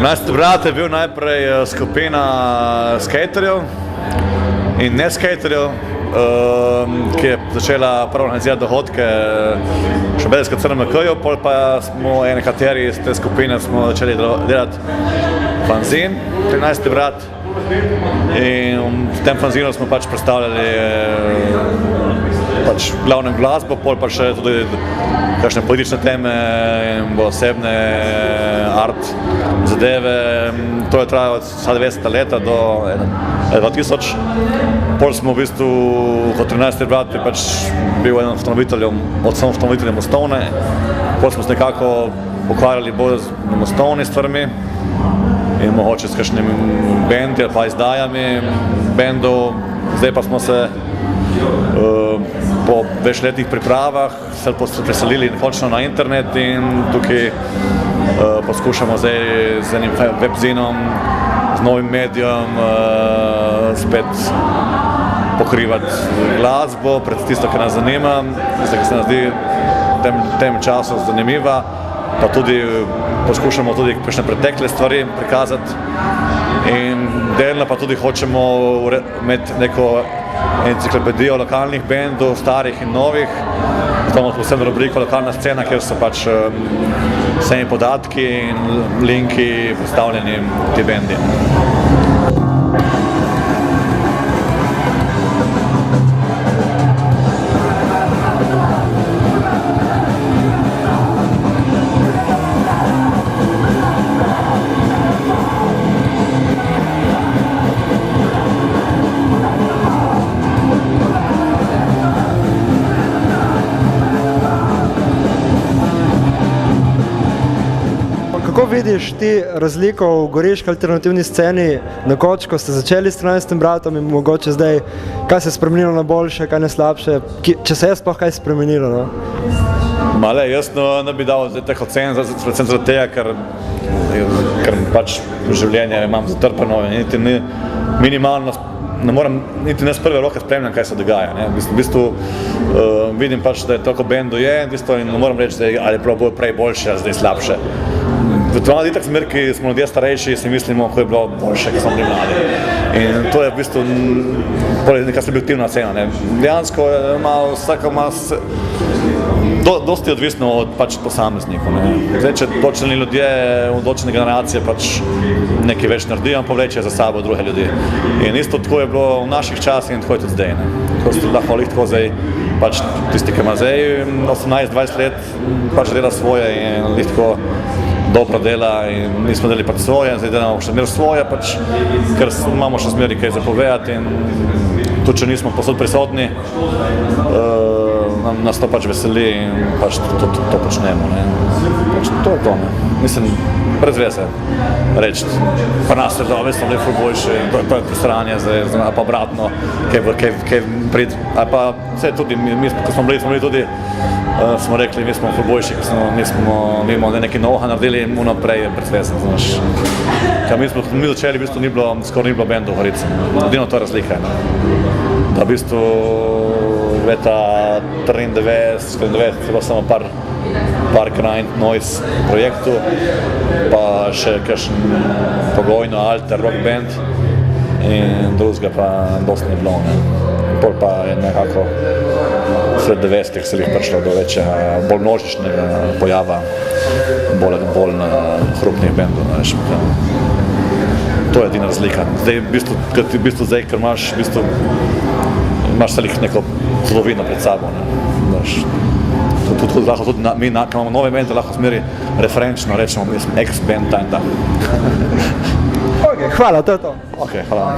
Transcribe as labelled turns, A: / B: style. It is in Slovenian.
A: 13. brat je bil najprej skupina skaterjev in ne skaterjev, ki je začela prvo organizirati dohodke Šabedijska CRMK-ju, pol pa smo nekateri iz te skupine smo začeli delati fanzin, 13. brat. In v tem fanzinu smo pač predstavljali pač glavnem glasbo, pol pa še tudi kakšne politične teme in osebne art zadeve. To je trajalo od 90. leta do 2000. Pol smo v bistvu kot 13. brat pač bil eden ustanoviteljem Mostovne. Pol smo se nekako ukvarjali bolj z mostovnimi stvarmi in mogoče s kakšnimi bendi ali pa izdajami bendov. Zdaj pa smo se po večletnih pripravah se preselili končno na internet in tukaj poskušamo zdaj z enim webzinom, z novim medijem spet pokrivati glasbo, pred tisto, ki nas zanima, tisto, ki se nas zdi v tem času zanimiva. Pa tudi poskušamo tudi kakšne pretekle stvari prikazati in delno pa tudi hočemo imeti neko enciklopedijo lokalnih bendov, starih in novih. Zato imamo posebno rubriko Lokalna scena, kjer so pač vsemi podatki in linki predstavljeni ti bendi.
B: Kako vidiš ti razliko v goriški alternativni sceni nekoč, ko ste začeli s 13. bratom in mogoče zdaj, kaj se je spremenilo na boljše, kaj na slabše, če se je sploh kaj spremenilo? No?
A: Male, jaz ne bi dal teh ocen, predvsem zaradi tega, ker pač življenje imam zatrpano in niti ni minimalno, ne moram, niti ne z prve roke spremljam, kaj se dogaja. Ne? V bistvu vidim pač, da je toliko bendov je in ne moram reči, da je ali bilo prej boljše ali zdaj slabše. V tvojem itak smer, ki smo ljudje starejši, si mislimo, ko je bilo boljše, ko smo bili mladi. In to je v bistvu neka subjektivna cena. Dejansko vsaka ima dosti odvisno od pač posameznikov. Zdaj, če določeni ljudje, določene generacije pač nekaj več naredijo, povlečejo za sabo druge ljudi. In isto tako je bilo v naših časih in tako je tudi zdaj. Tako se lahko tako zdaj, pač tisti, ki ima zdaj 18-20 let, pač dela svoje in tako dobro dela in nismo delali pač svoje, zdaj delamo še zmeraj svoje, pač, ker imamo še zmeraj kaj zapovedati in tudi, če nismo posod prisotni, nas to pač veseli in pač to počnemo. Pač to je to. Mislim, brez veze reči, pa nas je dobro, smo bili ful boljši, to je pristranje, zdaj pa obratno, kaj prid, ali pa vse tudi, ko smo bili tudi, smo rekli, mi smo ful boljši, mi smo nekaj novega naredili in mu naprej je predsvesen, znaš. Kaj mi začeli, v bistvu skoraj ni bilo bendov v Gorici, edino to je razlika. Da v bistvu leta 93 je bilo samo par grind noise projektu, pa še kakšen pogojno alter rock band in drugega pa dosti ni bilo. Pol pa je nekako sred 90-ih se jih prišlo do večjega, bolj množičnega pojava, bolj hrupnih bendov. To je edina razlika. Zdaj, v bistvu zdaj, ker imaš neko zgodovino pred sabo. Tudi mi, ki imamo nove bende, lahko smeri referenčno rečemo, mi smo ex-band ta in ta.
B: Ok, hvala, to je to.
A: Ok, hvala.